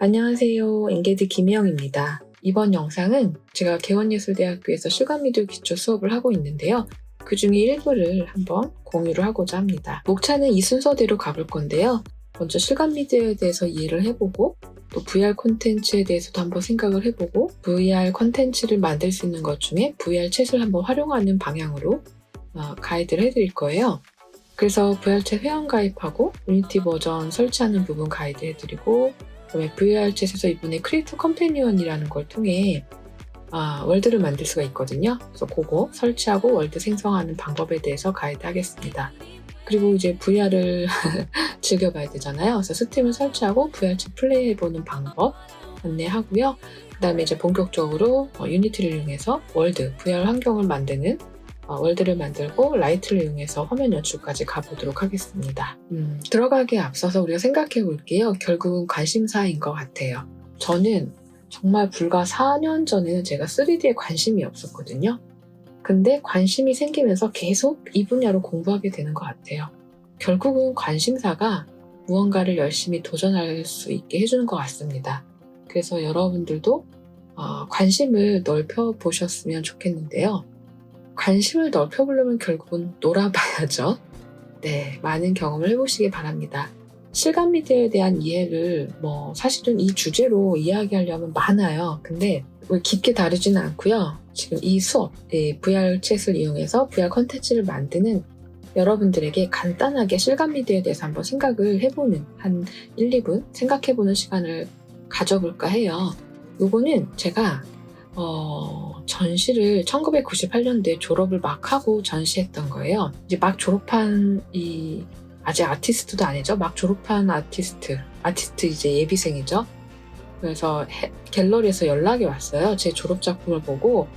안녕하세요. 엔게드 김혜영입니다. 이번 영상은 제가 개원예술대학교에서 실감미디어 기초 수업을 하고 있는데요. 그 중에 일부를 한번 공유를 하고자 합니다. 목차는 이 순서대로 가볼 건데요. 먼저 실감미디어에 대해서 이해를 해보고 또 VR 콘텐츠에 대해서도 한번 생각을 해보고 VR 콘텐츠를 만들 수 있는 것 중에 VR 챗을 한번 활용하는 방향으로 가이드를 해드릴 거예요. 그래서 VR챗 회원가입하고 유니티 버전 설치하는 부분 가이드 해드리고 그다음에 VR챗에서 이번에 크리에이터 컴패니언이라는 걸 통해 월드를 만들 수가 있거든요. 그래서 그거 설치하고 월드 생성하는 방법에 대해서 가이드 하겠습니다. 그리고 이제 VR을 즐겨봐야 되잖아요. 그래서 스팀을 설치하고 VR챗 플레이해보는 방법 안내하고요. 그 다음에 이제 본격적으로 유니티를 이용해서 월드, VR 환경을 만드는 월드를 만들고 라이트를 이용해서 화면 연출까지 가보도록 하겠습니다. 들어가기에 앞서서 우리가 생각해 볼게요. 결국은 관심사인 것 같아요. 저는 정말 불과 4년 전에는 제가 3D에 관심이 없었거든요. 근데 관심이 생기면서 계속 이 분야로 공부하게 되는 것 같아요. 결국은 관심사가 무언가를 열심히 도전할 수 있게 해주는 것 같습니다. 그래서 여러분들도 관심을 넓혀보셨으면 좋겠는데요. 관심을 넓혀보려면 결국은 놀아봐야죠. 네, 많은 경험을 해보시기 바랍니다. 실감미디어에 대한 이해를 사실은 이 주제로 이야기하려면 많아요. 근데 깊게 다루지는 않고요. 지금 이 수업, VR챗을 이용해서 VR 콘텐츠를 만드는 여러분들에게 간단하게 실감미디어에 대해서 한번 생각을 해보는 한 1, 2분 생각해보는 시간을 가져볼까 해요. 요거는 제가 전시를 1998년도에 졸업을 막 하고 전시했던 거예요. 이제 막 졸업한 아직 아티스트도 아니죠. 막 졸업한 아티스트 이제 예비생이죠. 그래서 갤러리에서 연락이 왔어요. 제 졸업 작품을 보고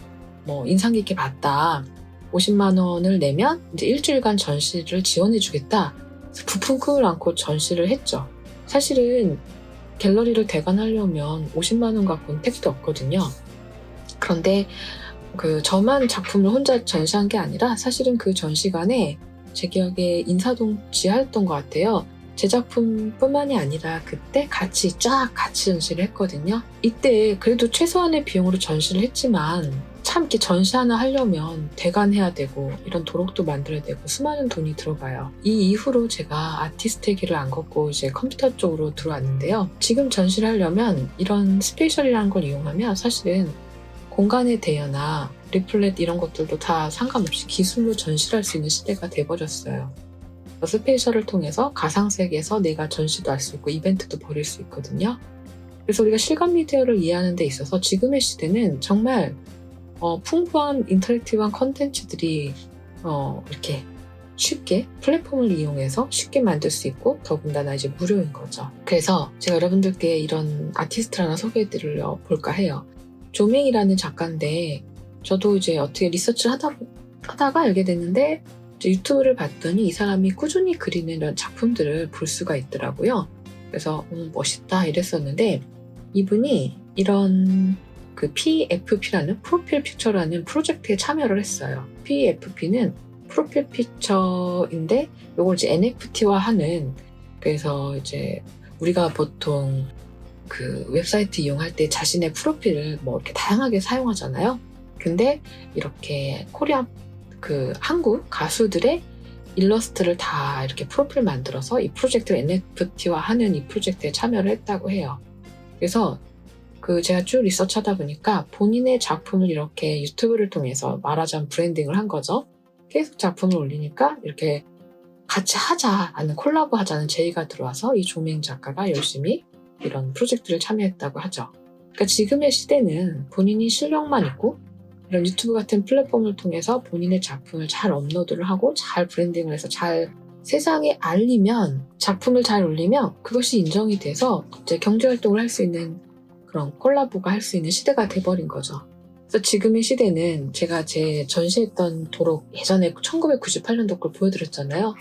인상 깊게 봤다. 50만 원을 내면 이제 일주일간 전시를 지원해주겠다. 그래서 부푼 꿈을 안고 전시를 했죠. 사실은 갤러리를 대관하려면 50만 원 갖고는 택도 없거든요. 그런데 저만 작품을 혼자 전시한 게 아니라 사실은 그 전시관에 제 기억에 인사동 지하였던 것 같아요. 제 작품뿐만이 아니라 그때 같이 전시를 했거든요. 이때 그래도 최소한의 비용으로 전시를 했지만 참 이렇게 전시 하나 하려면 대관해야 되고 이런 도록도 만들어야 되고 수많은 돈이 들어가요. 이 이후로 제가 아티스트의 길을 안 걷고 이제 컴퓨터 쪽으로 들어왔는데요. 지금 전시를 하려면 이런 스페셜이라는 걸 이용하면 사실은 공간의 대여나 리플렛 이런 것들도 다 상관없이 기술로 전시를 할 수 있는 시대가 돼버렸어요. 스페셜을 통해서 가상세계에서 내가 전시도 할 수 있고 이벤트도 벌일 수 있거든요. 그래서 우리가 실감미디어를 이해하는 데 있어서 지금의 시대는 정말 풍부한 인터랙티브한 컨텐츠들이 이렇게 쉽게 플랫폼을 이용해서 쉽게 만들 수 있고 더군다나 이제 무료인 거죠. 그래서 제가 여러분들께 이런 아티스트를 하나 소개해드려 볼까 해요. 조맹이라는 작가인데 저도 이제 어떻게 리서치를 하다가 알게 됐는데 유튜브를 봤더니 이 사람이 꾸준히 그리는 이런 작품들을 볼 수가 있더라고요. 그래서 멋있다 이랬었는데 이분이 이런 PFP라는 프로필 픽처라는 프로젝트에 참여를 했어요. PFP는 프로필 픽처인데 이걸 이제 NFT화하는, 그래서 이제 우리가 보통 웹사이트 이용할 때 자신의 프로필을 이렇게 다양하게 사용하잖아요. 근데 이렇게 한국 가수들의 일러스트를 다 이렇게 프로필 만들어서 이 프로젝트를 NFT화하는 이 프로젝트에 참여를 했다고 해요. 그래서 제가 쭉 리서치 하다 보니까 본인의 작품을 이렇게 유튜브를 통해서 말하자면 브랜딩을 한 거죠. 계속 작품을 올리니까 이렇게 같이 하자라는, 콜라보 하자는 제의가 들어와서 이 조맹 작가가 열심히 이런 프로젝트를 참여했다고 하죠. 그러니까 지금의 시대는 본인이 실력만 있고 이런 유튜브 같은 플랫폼을 통해서 본인의 작품을 잘 업로드를 하고 잘 브랜딩을 해서 잘 세상에 알리면, 작품을 잘 올리면 그것이 인정이 돼서 이제 경제활동을 할 수 있는 그런 콜라보가 할 수 있는 시대가 돼버린 거죠. 그래서 지금의 시대는 제가 제 전시했던 도록 예전에 1998년도 걸 보여드렸잖아요.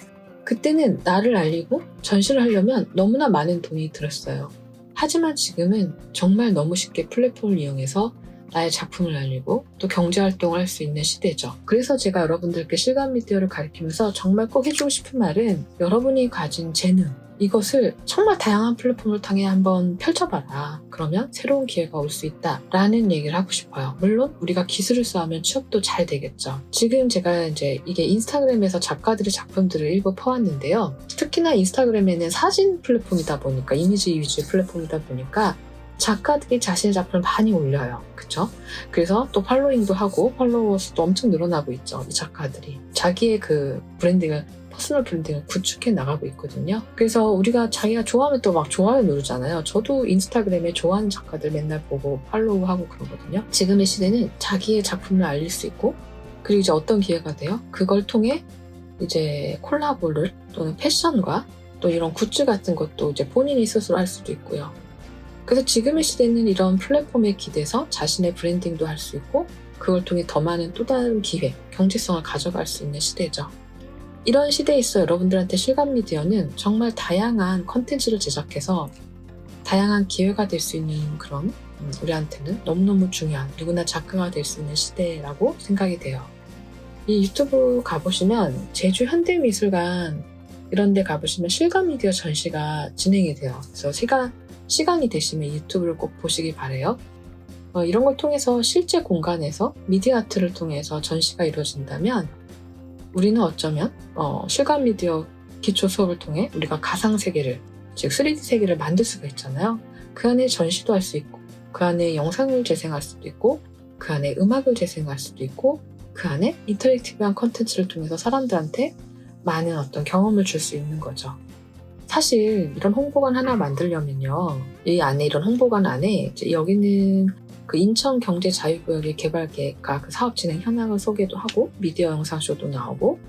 그때는 나를 알리고 전시를 하려면 너무나 많은 돈이 들었어요. 하지만 지금은 정말 너무 쉽게 플랫폼을 이용해서 나의 작품을 알리고 또 경제활동을 할 수 있는 시대죠. 그래서 제가 여러분들께 실감미디어를 가르치면서 정말 꼭 해주고 싶은 말은 여러분이 가진 재능, 이것을 정말 다양한 플랫폼을 통해 한번 펼쳐봐라. 그러면 새로운 기회가 올 수 있다. 라는 얘기를 하고 싶어요. 물론 우리가 기술을 쌓으면 취업도 잘 되겠죠. 지금 제가 이제 이게 인스타그램에서 작가들의 작품들을 일부 퍼왔는데요. 특히나 인스타그램에는 사진 플랫폼이다 보니까, 이미지 위주의 플랫폼이다 보니까 작가들이 자신의 작품을 많이 올려요. 그쵸? 그래서 또 팔로잉도 하고 팔로워 수도 엄청 늘어나고 있죠. 이 작가들이. 자기의 그 브랜딩을, 퍼스널 브랜딩을 구축해 나가고 있거든요. 그래서 우리가 자기가 좋아하면 또 막 좋아요 누르잖아요. 저도 인스타그램에 좋아하는 작가들 맨날 보고 팔로우하고 그러거든요. 지금의 시대는 자기의 작품을 알릴 수 있고, 그리고 이제 어떤 기회가 돼요? 그걸 통해 이제 콜라보를, 또는 패션과 또 이런 굿즈 같은 것도 이제 본인이 스스로 할 수도 있고요. 그래서 지금의 시대는 이런 플랫폼에 기대서 자신의 브랜딩도 할 수 있고, 그걸 통해 더 많은 또 다른 기회, 경제성을 가져갈 수 있는 시대죠. 이런 시대에 있어 여러분들한테 실감 미디어는 정말 다양한 컨텐츠를 제작해서 다양한 기회가 될 수 있는 그런, 우리한테는 너무너무 중요한, 누구나 작가가 될 수 있는 시대라고 생각이 돼요. 이 유튜브 가보시면 제주 현대미술관 이런 데 가보시면 실감 미디어 전시가 진행이 돼요. 그래서 시간이 되시면 유튜브를 꼭 보시기 바래요. 이런 걸 통해서 실제 공간에서 미디어 아트를 통해서 전시가 이루어진다면 우리는 어쩌면 실감 미디어 기초 수업을 통해 우리가 가상 세계를, 즉 3D 세계를 만들 수가 있잖아요. 그 안에 전시도 할 수 있고, 그 안에 영상을 재생할 수도 있고, 그 안에 음악을 재생할 수도 있고, 그 안에 인터랙티브한 컨텐츠를 통해서 사람들한테 많은 어떤 경험을 줄 수 있는 거죠. 사실 이런 홍보관 하나 만들려면요, 이 안에, 이런 홍보관 안에 이제 여기는 그 인천경제자유구역의 개발계획과 그 사업 진행 현황을 소개도 하고, 미디어 영상쇼도 나오고,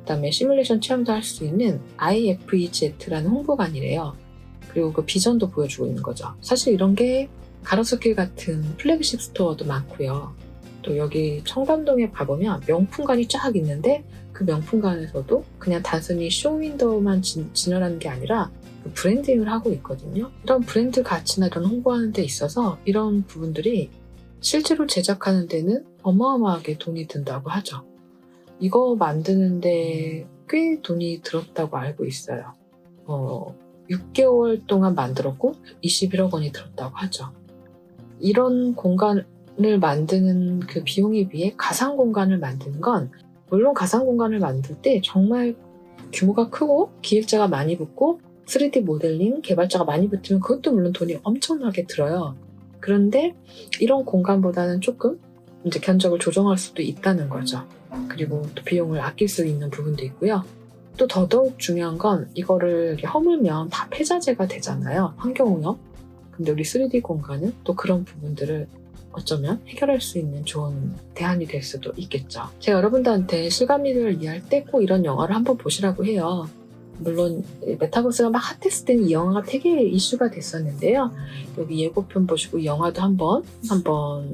그다음에 시뮬레이션 체험도 할 수 있는 IFEZ라는 홍보관이래요. 그리고 그 비전도 보여주고 있는 거죠. 사실 이런 게 가로수길 같은 플래그십 스토어도 많고요. 또 여기 청담동에 가보면 명품관이 쫙 있는데, 그 명품관에서도 그냥 단순히 쇼윈도우만 진열하는 게 아니라 브랜딩을 하고 있거든요. 이런 브랜드 가치나 이런 홍보하는 데 있어서 이런 부분들이 실제로 제작하는 데는 어마어마하게 돈이 든다고 하죠. 이거 만드는데 꽤 돈이 들었다고 알고 있어요. 6개월 동안 만들었고 21억 원이 들었다고 하죠. 이런 공간을 만드는 그 비용에 비해 가상 공간을 만드는 건, 물론 가상 공간을 만들 때 정말 규모가 크고 기획자가 많이 붙고 3D 모델링 개발자가 많이 붙으면 그것도 물론 돈이 엄청나게 들어요. 그런데 이런 공간보다는 조금 이제 견적을 조정할 수도 있다는 거죠. 그리고 또 비용을 아낄 수 있는 부분도 있고요. 또 더더욱 중요한 건, 이거를 허물면 다 폐자재가 되잖아요. 환경오염. 근데 우리 3D 공간은 또 그런 부분들을 어쩌면 해결할 수 있는 좋은 대안이 될 수도 있겠죠. 제가 여러분들한테 실감미디어를 이해할 때 꼭 이런 영화를 한번 보시라고 해요. 물론 메타버스가 막 핫했을 때는 이 영화가 되게 이슈가 됐었는데요. 여기 예고편 보시고 이 영화도 한번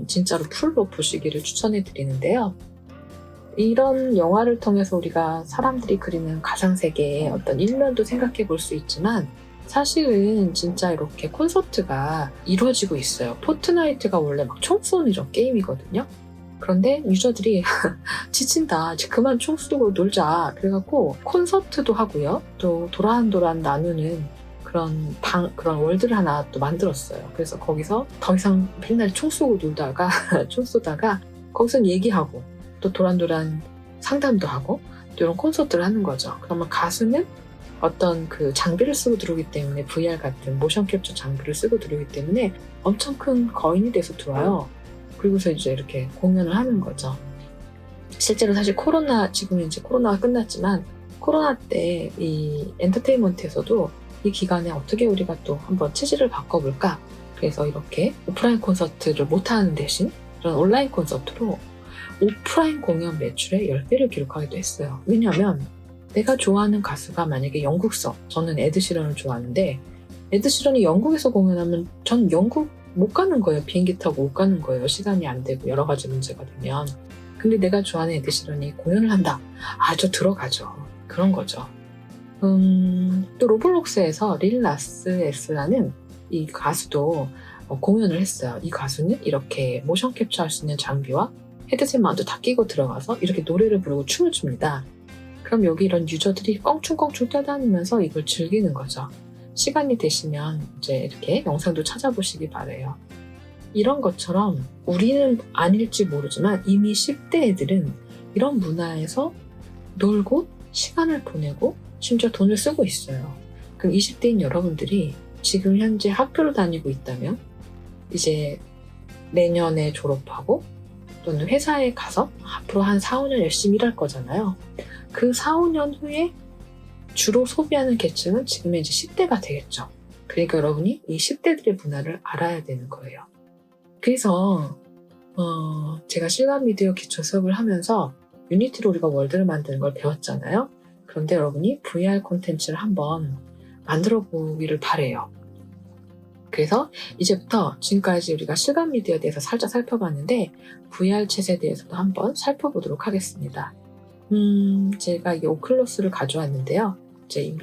진짜로 풀로 보시기를 추천해 드리는데요. 이런 영화를 통해서 우리가 사람들이 그리는 가상세계의 어떤 일면도 생각해 볼 수 있지만, 사실은 진짜 이렇게 콘서트가 이루어지고 있어요. 포트나이트가 원래 막 총 쏘는 이런 게임이거든요. 그런데 유저들이 지친다, 이제 그만 총 쏘고 놀자, 그래갖고 콘서트도 하고요. 또 도란도란 나누는 그런 월드를 하나 또 만들었어요. 그래서 거기서 더 이상 맨날 총 쏘고 놀다가 총 쏘다가 거기서 얘기하고, 또 도란도란 상담도 하고, 또 이런 콘서트를 하는 거죠. 그러면 가수는 어떤 그 장비를 쓰고 들어오기 때문에, VR 같은 모션 캡처 장비를 쓰고 들어오기 때문에 엄청 큰 거인이 돼서 들어와요. 그리고서 이제 이렇게 공연을 하는 거죠. 실제로 사실 지금 이제 코로나가 끝났지만, 코로나 때 이 엔터테인먼트에서도 이 기간에 어떻게 우리가 또 한번 체질을 바꿔볼까? 그래서 이렇게 오프라인 콘서트를 못하는 대신 이런 온라인 콘서트로 오프라인 공연 매출의 10배를 기록하기도 했어요. 왜냐하면 내가 좋아하는 가수가 만약에 영국서, 저는 에드시런을 좋아하는데 에드시런이 영국에서 공연하면 전 영국 못 가는 거예요. 비행기 타고 못 가는 거예요. 시간이 안 되고 여러 가지 문제가 되면. 근데 내가 좋아하는 에드시런이 공연을 한다. 저 들어가죠. 그런 거죠. 또 로블록스에서 릴 나스 S라는 이 가수도 공연을 했어요. 이 가수는 이렇게 모션 캡처할 수 있는 장비와 헤드셋 마운트 다 끼고 들어가서 이렇게 노래를 부르고 춤을 춥니다. 그럼 여기 이런 유저들이 껑충껑충 뛰어다니면서 이걸 즐기는 거죠. 시간이 되시면 이제 이렇게 영상도 찾아보시기 바래요. 이런 것처럼 우리는 아닐지 모르지만 이미 10대 애들은 이런 문화에서 놀고 시간을 보내고 심지어 돈을 쓰고 있어요. 그럼 20대인 여러분들이 지금 현재 학교를 다니고 있다면 이제 내년에 졸업하고 또는 회사에 가서 앞으로 한 4, 5년 열심히 일할 거잖아요. 그 4, 5년 후에 주로 소비하는 계층은 지금의 이제 10대가 되겠죠. 그러니까 여러분이 이 10대들의 문화를 알아야 되는 거예요. 그래서 제가 실감 미디어 기초 수업을 하면서 유니티로 우리가 월드를 만드는 걸 배웠잖아요. 그런데 여러분이 VR 콘텐츠를 한번 만들어 보기를 바래요. 그래서 이제부터 지금까지 우리가 실감 미디어에 대해서 살짝 살펴봤는데 VR 챗에 대해서도 한번 살펴보도록 하겠습니다. 제가 이 오클러스를 가져왔는데요.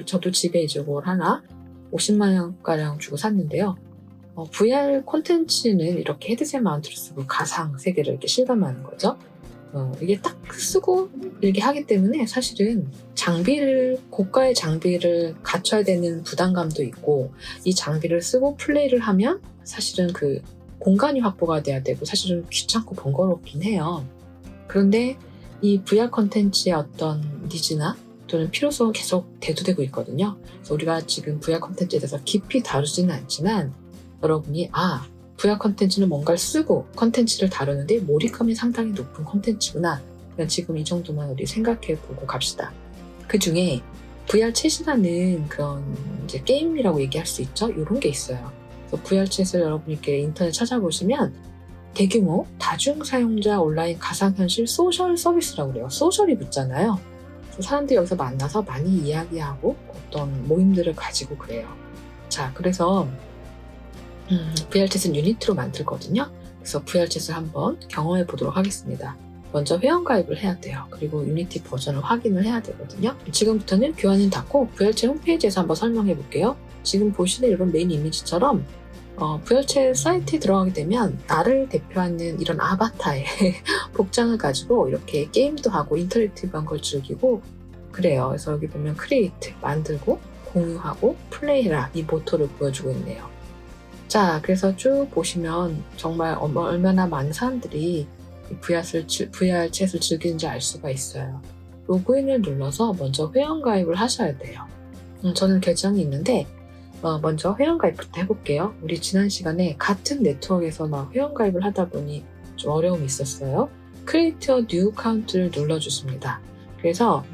저도 집에 이제 뭘 하나 50만 원가량 주고 샀는데요. VR 콘텐츠는 이렇게 헤드셋 마운트를 쓰고 가상 세계를 이렇게 실감하는 거죠. 이게 딱 쓰고 이렇게 하기 때문에 사실은 고가의 장비를 갖춰야 되는 부담감도 있고, 이 장비를 쓰고 플레이를 하면 사실은 그 공간이 확보가 돼야 되고 사실은 귀찮고 번거롭긴 해요. 그런데 이 VR 콘텐츠의 어떤 니즈나 또는 필요성은 계속 대두되고 있거든요. 그래서 우리가 지금 VR 콘텐츠에 대해서 깊이 다루지는 않지만 여러분이 VR 콘텐츠는 뭔가를 쓰고 콘텐츠를 다루는데 몰입감이 상당히 높은 콘텐츠구나. 지금 이 정도만 우리 생각해보고 갑시다. 그 중에 VR 챗이라는 그런 이제 게임이라고 얘기할 수 있죠. 이런 게 있어요. 그래서 VR 챗을 여러분이 이렇게 인터넷 찾아보시면 대규모 다중 사용자 온라인 가상현실 소셜 서비스라고 그래요. 소셜이 붙잖아요. 그래서 사람들이 여기서 만나서 많이 이야기하고 어떤 모임들을 가지고 그래요. 자, 그래서 VR챗은 유니티로 만들거든요. 그래서 VR챗을 한번 경험해 보도록 하겠습니다. 먼저 회원가입을 해야 돼요. 그리고 유니티 버전을 확인을 해야 되거든요. 지금부터는 교환은 닫고 VR챗 홈페이지에서 한번 설명해 볼게요. 지금 보시는 이런 메인 이미지처럼 VR챗 사이트에 들어가게 되면 나를 대표하는 이런 아바타의 복장을 가지고 이렇게 게임도 하고 인터랙티브한 걸 즐기고 그래요. 그래서 여기 보면 크리에이트, 만들고 공유하고 플레이해라, 이 모토를 보여주고 있네요. 자, 그래서 쭉 보시면 정말 얼마나 많은 사람들이 VR챗을 즐기는지 알 수가 있어요. 로그인을 눌러서 먼저 회원가입을 하셔야 돼요. 저는 계정이 있는데 먼저 회원가입부터 해볼게요. 우리 지난 시간에 같은 네트워크에서 막 회원가입을 하다 보니 좀 어려움이 있었어요. Create a new account를 눌러주십니다. 그래서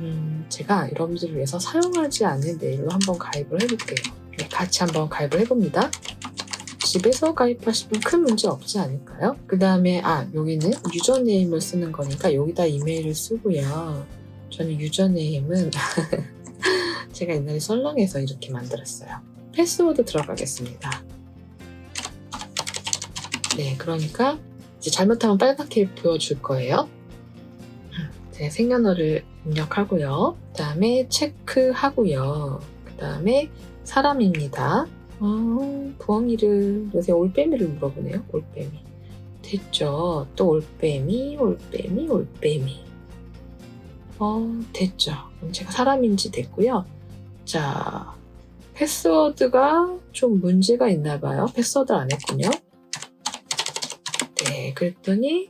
제가 여러분들을 위해서 사용하지 않는 메일로 한번 가입을 해볼게요. 네, 같이 한번 가입을 해봅니다. 집에서 가입하시면 큰 문제 없지 않을까요? 그 다음에 여기는 유저네임을 쓰는 거니까 여기다 이메일을 쓰고요. 저는 유저네임은 제가 옛날에 썰렁해서 이렇게 만들었어요. 패스워드 들어가겠습니다. 네, 그러니까 이제 잘못하면 빨갛게 보여줄 거예요. 제 생년월일 입력하고요. 그 다음에 체크하고요. 그 다음에 사람입니다. 부엉이를 요새 올빼미를 물어보네요. 올빼미 됐죠. 또 올빼미 됐죠. 그럼 제가 사람인지 됐고요. 자, 패스워드가 좀 문제가 있나 봐요. 패스워드 안 했군요. 네, 그랬더니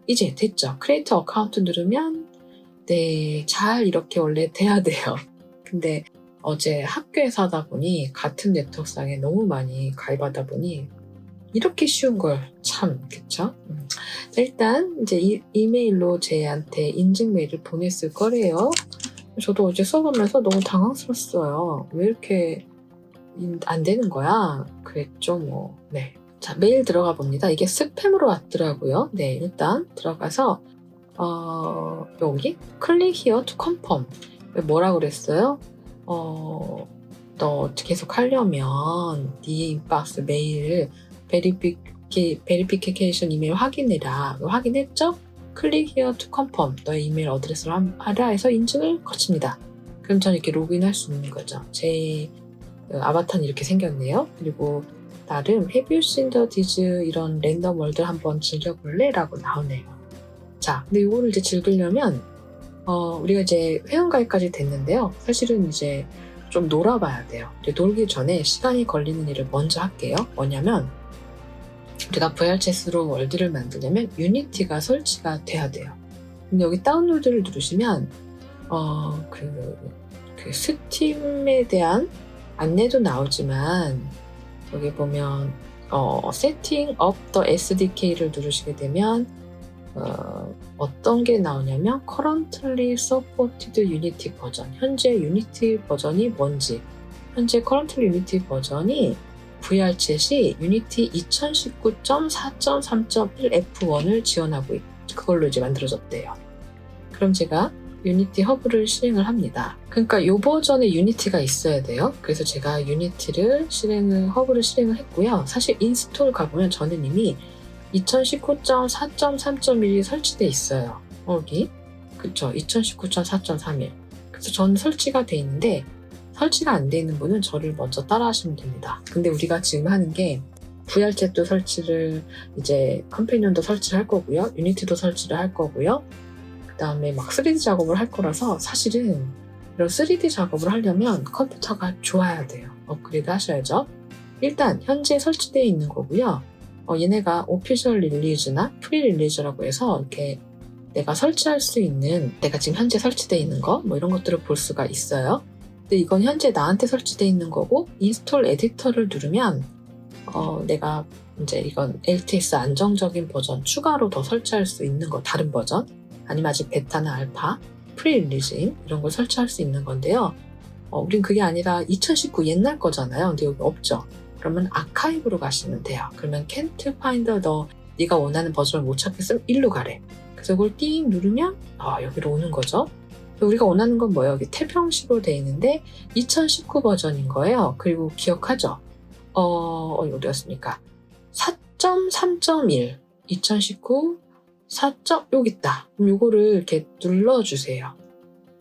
이제 됐죠. 크리에이터 어카운트 누르면 네, 잘 이렇게 원래 돼야 돼요. 근데 어제 학교에서 하다 보니 같은 네트워크상에 너무 많이 가입하다 보니 이렇게 쉬운 걸 참, 그쵸? 일단 이제 이메일로 제한테 인증 메일을 보냈을 거래요. 저도 어제 써보면서 너무 당황스러웠어요. 왜 이렇게 안 되는 거야? 그랬죠, 뭐. 네. 자, 메일 들어가 봅니다. 이게 스팸으로 왔더라고요. 네, 일단 들어가서 여기 클릭 here to confirm. 뭐라고 그랬어요? 너 계속 하려면 네 인박스 메일 베리피케이션 이메일 확인해라. 확인했죠? 클릭 here to confirm. 너의 이메일 어드레스로 하라 해서 인증을 거칩니다. 그럼 저는 이렇게 로그인할 수 있는 거죠. 제 아바타는 이렇게 생겼네요. 그리고 나름 Have you seen the Diz 이런 랜덤 월드 한번 즐겨볼래? 라고 나오네요. 자, 근데 이거를 이제 즐기려면 우리가 이제 회원가입까지 됐는데요. 사실은 이제 좀 놀아봐야 돼요. 이제 놀기 전에 시간이 걸리는 일을 먼저 할게요. 뭐냐면 우리가 VRChat으로 월드를 만들려면 유니티가 설치가 돼야 돼요. 근데 여기 다운로드를 누르시면 그 스팀에 대한 안내도 나오지만 여기 보면 Setting up the SDK를 누르시게 되면 어떤 게 나오냐면 Currently supported Unity 버전, 현재 유니티 버전이 뭔지, 현재 Currently Unity 버전이 VR챗이 유니티 2019.4.3.1 F1을 지원하고 그걸로 이제 만들어졌대요. 그럼 제가 유니티 허브를 실행을 합니다. 그러니까 이 버전의 유니티가 있어야 돼요. 그래서 제가 유니티를 허브를 실행을 했고요. 사실 인스톨 가보면 저는 이미 2019.4.3.1이 설치돼 있어요. 여기 그쵸? 2019.4.31. 그래서 저는 설치가 돼 있는데 설치가 안 돼 있는 분은 저를 먼저 따라 하시면 됩니다. 근데 우리가 지금 하는 게 VR챗도 설치를 이제 컴패니언도 설치를 할 거고요. 유니티도 설치를 할 거고요. 그 다음에 막 3D 작업을 할 거라서 사실은 이런 3D 작업을 하려면 컴퓨터가 좋아야 돼요. 업그레이드 하셔야죠. 일단 현재 설치되어 있는 거고요. 얘네가 오피셜 릴리즈나 프리 릴리즈라고 해서 이렇게 내가 설치할 수 있는, 내가 지금 현재 설치되어 있는 거 뭐 이런 것들을 볼 수가 있어요. 근데 이건 현재 나한테 설치되어 있는 거고 인스톨 에디터를 누르면 내가 이제 이건 LTS 안정적인 버전 추가로 더 설치할 수 있는 거, 다른 버전 아니면 아직 베타나 알파, 프리 릴리즈인 이런 걸 설치할 수 있는 건데요. 우린 그게 아니라 2019 옛날 거잖아요. 근데 여기 없죠. 그러면 아카이브로 가시면 돼요. 그러면 can't find 네가 원하는 버전을 못 찾겠으면 일로 가래. 그래서 이걸 띵 누르면 여기로 오는 거죠. 우리가 원하는 건 뭐예요? 여기 탭 형식으로 되어 있는데 2019 버전인 거예요. 그리고 기억하죠? 어디였습니까? 4.3.1 2019 4. 여기 있다. 그럼 이거를 이렇게 눌러주세요.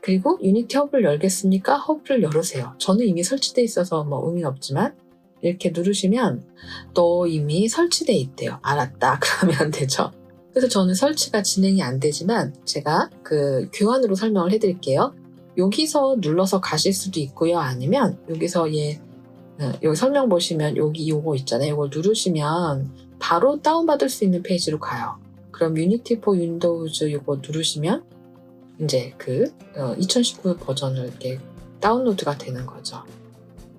그리고 유니티 허브를 열겠으니까 허브를 열으세요. 저는 이미 설치되어 있어서 뭐 의미는 없지만 이렇게 누르시면 또 이미 설치되어 있대요. 알았다. 그러면 되죠. 그래서 저는 설치가 진행이 안 되지만 제가 그 교환으로 설명을 해드릴게요. 여기서 눌러서 가실 수도 있고요. 아니면 여기서 여기 설명 보시면 여기 요거 있잖아요. 이걸 누르시면 바로 다운받을 수 있는 페이지로 가요. 그럼 유니티 포 윈도우즈 요거 누르시면 이제 그 2019 버전을 이렇게 다운로드가 되는 거죠.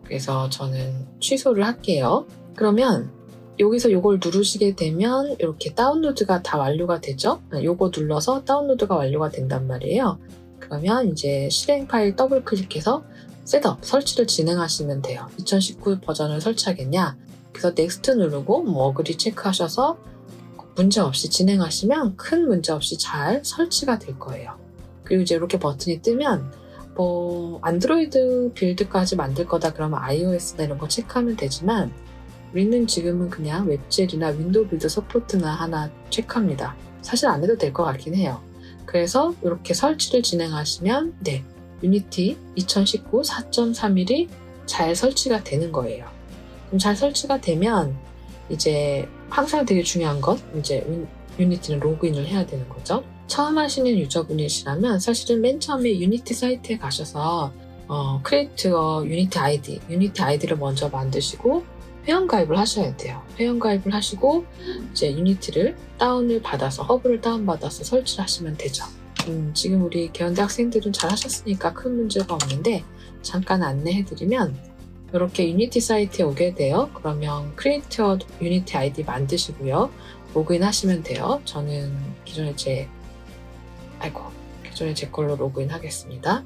그래서 저는 취소를 할게요. 그러면 여기서 요걸 누르시게 되면 이렇게 다운로드가 다 완료가 되죠. 요거 눌러서 다운로드가 완료가 된단 말이에요. 그러면 이제 실행 파일 더블 클릭해서 셋업, 설치를 진행하시면 돼요. 2019 버전을 설치하겠냐? 그래서 넥스트 누르고 어그리 체크하셔서 문제 없이 진행하시면 큰 문제 없이 잘 설치가 될 거예요. 그리고 이제 이렇게 버튼이 뜨면 안드로이드 빌드까지 만들 거다 그러면 iOS나 이런 거 체크하면 되지만 우리는 지금은 그냥 웹젤이나 윈도우 빌드 서포트나 하나 체크합니다. 사실 안 해도 될 것 같긴 해요. 그래서 이렇게 설치를 진행하시면 유니티 2019 4.31이 잘 설치가 되는 거예요. 그럼 잘 설치가 되면 이제 항상 되게 중요한 건 이제 유니티는 로그인을 해야 되는 거죠. 처음 하시는 유저분이시라면 사실은 맨 처음에 유니티 사이트에 가셔서 create 유니티 아이디를 먼저 만드시고 회원가입을 하셔야 돼요. 회원가입을 하시고 이제 유니티를 다운을 받아서 허브를 다운받아서 설치를 하시면 되죠. 지금 우리 개연대 학생들은 잘 하셨으니까 큰 문제가 없는데 잠깐 안내해드리면 이렇게 유니티 사이트에 오게 돼요. 그러면 create 유니티 아이디 만드시고요. 로그인 하시면 돼요. 저는 기존에 제 걸로 로그인 하겠습니다.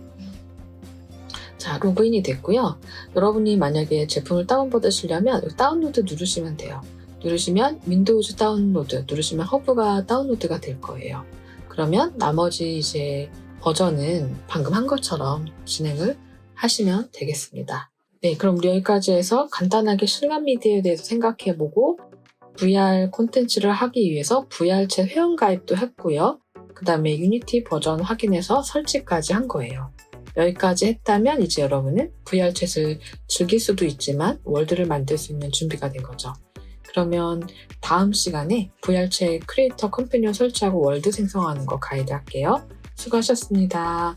자, 로그인이 됐고요. 여러분이 만약에 제품을 다운받으시려면 다운로드 누르시면 돼요. 누르시면 윈도우즈 다운로드, 누르시면 허브가 다운로드가 될 거예요. 그러면 나머지 이제 버전은 방금 한 것처럼 진행을 하시면 되겠습니다. 네, 그럼 우리 여기까지 해서 간단하게 실감 미디어에 대해서 생각해보고 VR 콘텐츠를 하기 위해서 VR챗 회원가입도 했고요. 그 다음에 유니티 버전 확인해서 설치까지 한 거예요. 여기까지 했다면 이제 여러분은 VR챗을 즐길 수도 있지만 월드를 만들 수 있는 준비가 된 거죠. 그러면 다음 시간에 VR챗 크리에이터 컴패니언 설치하고 월드 생성하는 거 가이드 할게요. 수고하셨습니다.